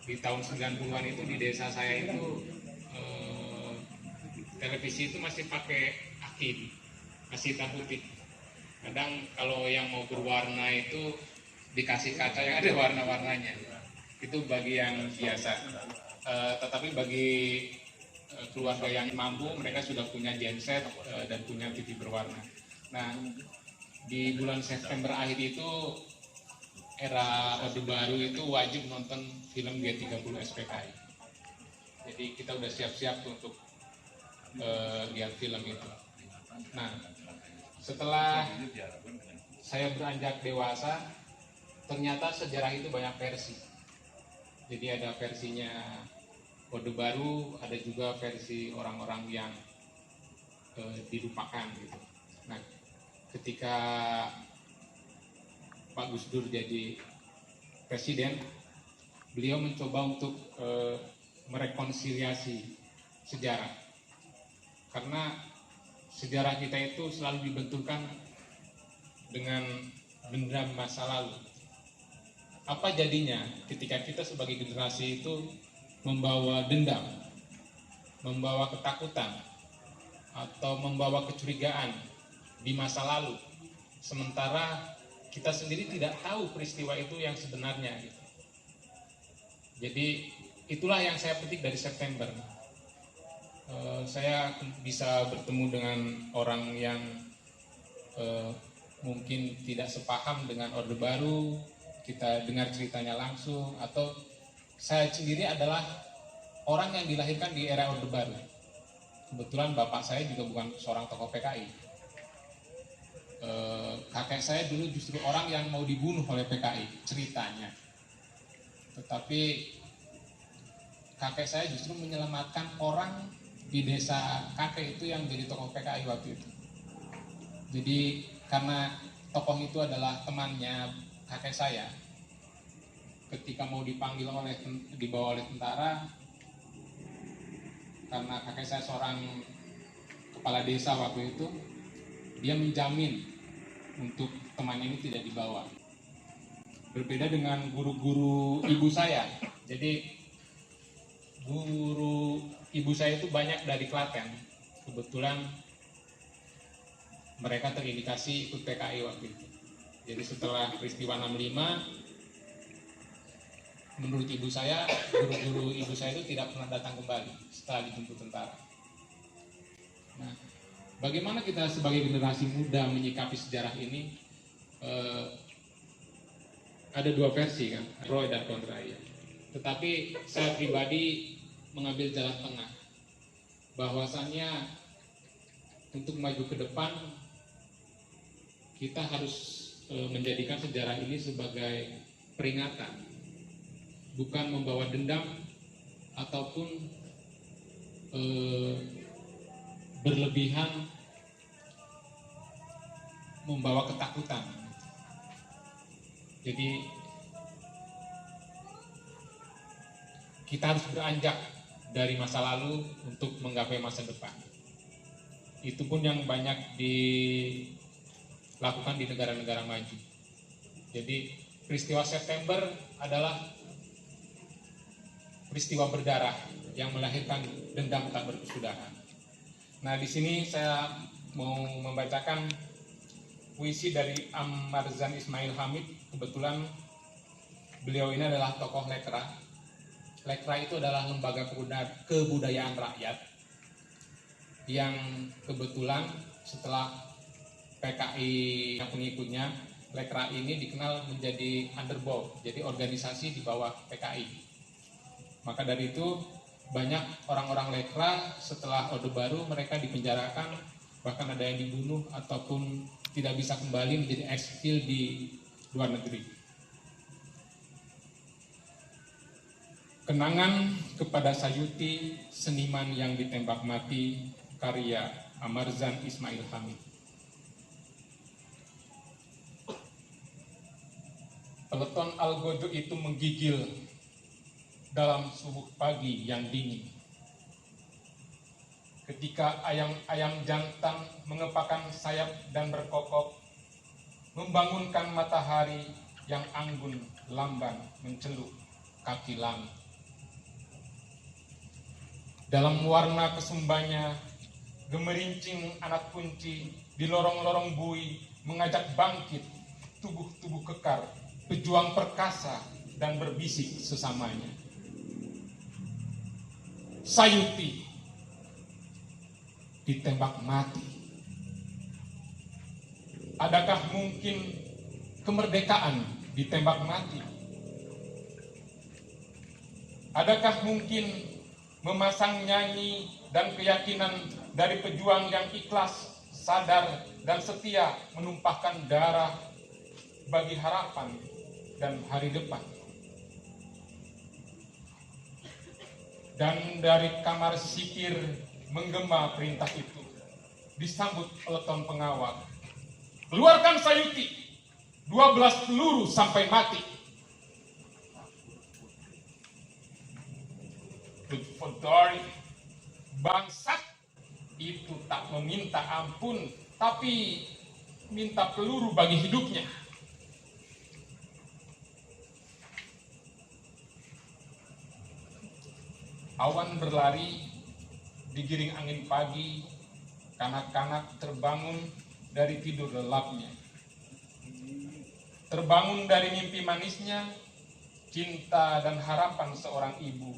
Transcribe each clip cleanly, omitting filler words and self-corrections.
di tahun 90-an itu di desa saya itu televisi itu masih pakai aki, masih hitam putih. Kadang kalau yang mau berwarna itu dikasih kaca yang ada warna-warnanya. Itu bagi yang biasa. Tetapi bagi keluarga yang mampu, mereka sudah punya genset dan punya TV berwarna. Nah, di bulan September akhir itu era Orde Baru itu wajib nonton film G30 SPKI. Jadi kita udah siap-siap untuk lihat film itu. Nah, setelah saya beranjak dewasa, ternyata sejarah itu banyak versi. Jadi ada versinya Orde Baru, ada juga versi orang-orang yang dilupakan gitu. Nah, ketika Pak Gus Dur jadi presiden, beliau mencoba untuk merekonsiliasi sejarah, karena sejarah kita itu selalu dibenturkan dengan dendam masa lalu. Apa jadinya ketika kita sebagai generasi itu membawa dendam, membawa ketakutan, atau membawa kecurigaan di masa lalu, sementara kita sendiri tidak tahu peristiwa itu yang sebenarnya gitu. Jadi itulah yang saya petik dari September. Saya bisa bertemu dengan orang yang mungkin tidak sepaham dengan Orde Baru, kita dengar ceritanya langsung, atau saya sendiri adalah orang yang dilahirkan di era Orde Baru. Kebetulan bapak saya juga bukan seorang tokoh PKI. Kakek saya dulu justru orang yang mau dibunuh oleh PKI ceritanya, tetapi kakek saya justru menyelamatkan orang di desa kakek itu yang jadi tokoh PKI waktu itu. Jadi karena tokoh itu adalah temannya kakek saya, ketika mau dibawa oleh tentara, karena kakek saya seorang kepala desa waktu itu, dia menjamin untuk temannya ini tidak dibawa. Berbeda dengan guru-guru ibu saya. Jadi guru ibu saya itu banyak dari Klaten. Kebetulan mereka terindikasi ikut PKI waktu itu. Jadi setelah peristiwa 65, menurut ibu saya, guru-guru ibu saya itu tidak pernah datang kembali setelah dijemput tentara. Nah, bagaimana kita sebagai generasi muda menyikapi sejarah ini? Ada dua versi kan, pro dan kontra ya. Tetapi saya pribadi mengambil jalan tengah, bahwasannya untuk maju ke depan kita harus menjadikan sejarah ini sebagai peringatan, bukan membawa dendam ataupun berlebihan membawa ketakutan. Jadi kita harus beranjak dari masa lalu untuk menggapai masa depan. Itu pun yang banyak dilakukan di negara-negara maju. Jadi peristiwa September adalah peristiwa berdarah yang melahirkan dendam tak berkesudahan. Nah, di sini saya mau membacakan puisi dari Amarzan Ismail Hamid. Kebetulan beliau ini adalah tokoh Lekra. Lekra itu adalah lembaga kebudayaan rakyat yang kebetulan setelah PKI yang pengikutnya, Lekra ini dikenal menjadi underball, jadi organisasi di bawah PKI. Maka dari itu banyak orang-orang Lekra setelah Orde Baru mereka dipenjarakan, bahkan ada yang dibunuh ataupun tidak bisa kembali menjadi eksil di luar negeri. Kenangan kepada Sayuti, seniman yang ditembak mati, karya Amarzan Ismail Hamid. Peleton Algojo itu menggigil dalam subuh pagi yang dingin. Ketika ayam-ayam jantan mengepakkan sayap dan berkokok, membangunkan matahari yang anggun lamban mencelup kaki langit. Dalam warna kesumbanya, gemerincing anak kunci di lorong-lorong bui mengajak bangkit tubuh-tubuh kekar, pejuang perkasa dan berbisik sesamanya. Sayuti ditembak mati. Adakah mungkin kemerdekaan ditembak mati? Adakah mungkin memasang nyanyi dan keyakinan dari pejuang yang ikhlas, sadar, dan setia menumpahkan darah bagi harapan dan hari depan? Dan dari kamar sipir menggema perintah itu, disambut peleton pengawal. Keluarkan sayuti, 12 peluru sampai mati. Fodori, bangsat itu tak meminta ampun, tapi minta peluru bagi hidupnya. Awan berlari, digiring angin pagi, kanak-kanak terbangun dari tidur lelapnya. Terbangun dari mimpi manisnya, cinta dan harapan seorang ibu.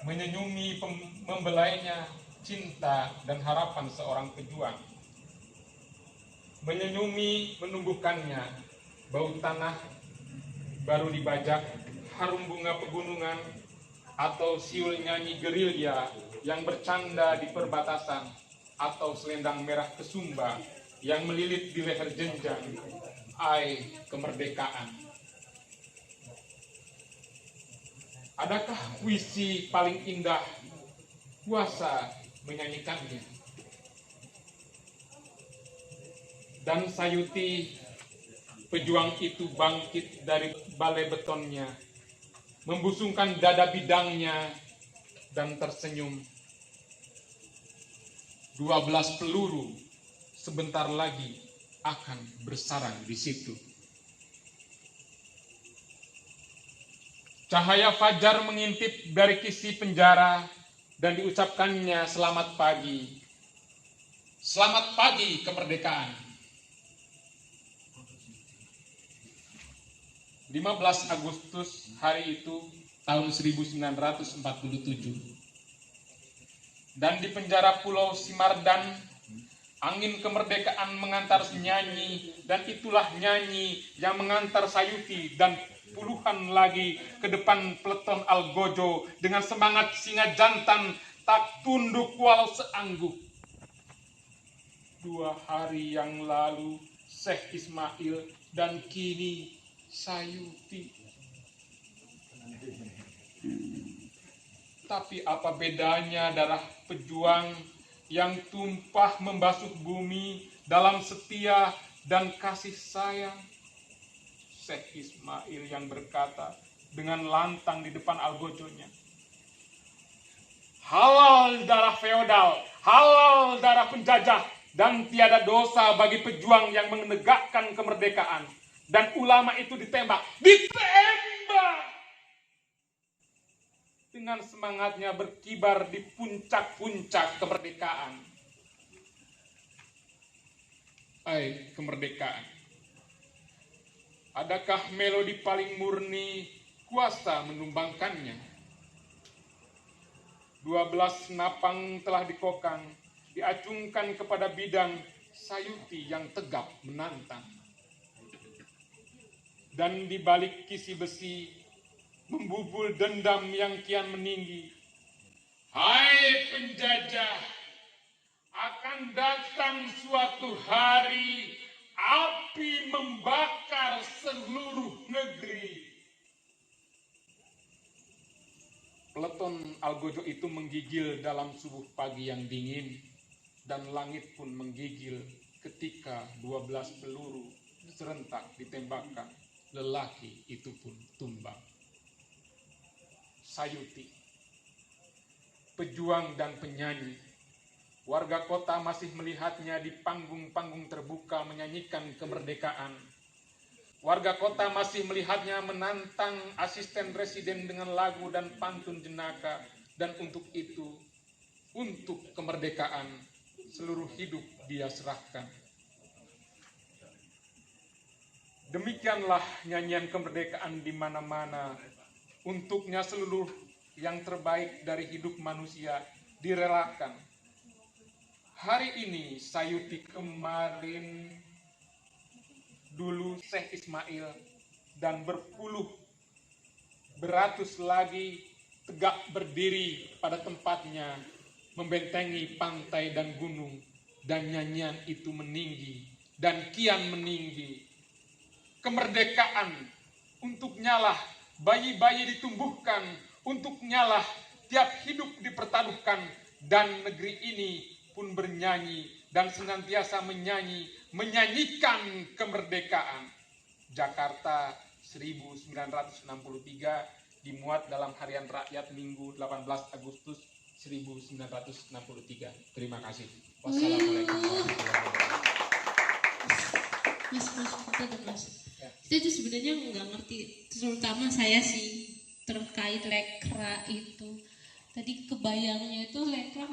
Menyenyumi membelainya, cinta dan harapan seorang pejuang. Menyenyumi menumbuhkannya, bau tanah baru dibajak, harum bunga pegunungan, atau siul nyanyi gerilya yang bercanda di perbatasan, atau selendang merah kesumba yang melilit di leher jenjang. Ai, kemerdekaan. Adakah puisi paling indah kuasa menyanyikannya? Dan sayuti pejuang itu bangkit dari balai betonnya, membusungkan dada bidangnya dan tersenyum. 12 peluru sebentar lagi akan bersarang di situ. Cahaya fajar mengintip dari kisi penjara dan diucapkannya selamat pagi. Selamat pagi kemerdekaan. 15 Agustus hari itu tahun 1947. Dan di penjara Pulau Simardan, angin kemerdekaan mengantar nyanyi, dan itulah nyanyi yang mengantar sayuti dan puluhan lagi ke depan peleton Algojo dengan semangat singa jantan tak tunduk walau seanggup. 2 hari yang lalu Syekh Ismail dan kini sayuti. Tapi apa bedanya darah pejuang yang tumpah membasuh bumi dalam setia dan kasih sayang? Syekh Ismail yang berkata dengan lantang di depan algojonya, halal darah feodal, halal darah penjajah, dan tiada dosa bagi pejuang yang menegakkan kemerdekaan. Dan ulama itu ditembak dengan semangatnya berkibar di puncak-puncak kemerdekaan. Hai kemerdekaan, adakah melodi paling murni kuasa menumbangkannya? 12 napang telah dikokang, diacungkan kepada bidang sayuti yang tegap menantang. Dan di balik kisi besi, membubul dendam yang kian meninggi. Hai penjajah, akan datang suatu hari api membakar seluruh negeri. Peleton Algojo itu menggigil dalam subuh pagi yang dingin, dan langit pun menggigil ketika 12 peluru serentak ditembakkan. Lelaki itu pun tumbang. Sayuti, pejuang dan penyanyi, warga kota masih melihatnya di panggung-panggung terbuka menyanyikan kemerdekaan. Warga kota masih melihatnya menantang asisten residen dengan lagu dan pantun jenaka dan untuk itu, untuk kemerdekaan, seluruh hidup dia serahkan. Demikianlah nyanyian kemerdekaan di mana-mana. Untuknya seluruh yang terbaik dari hidup manusia direlakan. Hari ini Sayuti kemarin, dulu Syekh Ismail, dan berpuluh beratus lagi tegak berdiri pada tempatnya, membentengi pantai dan gunung, dan nyanyian itu meninggi dan kian meninggi. Kemerdekaan untuknya lah bayi-bayi ditumbuhkan, untuknya lah tiap hidup dipertaruhkan, dan negeri ini pun bernyanyi dan senantiasa menyanyikan kemerdekaan. Jakarta 1963 dimuat dalam Harian Rakyat Minggu 18 Agustus 1963. Terima kasih. Wassalamualaikum warahmatullahi wabarakatuh. Mas. Saya tuh sebenarnya nggak ngerti, terutama saya sih terkait lekra itu. Tadi kebayangnya itu lekra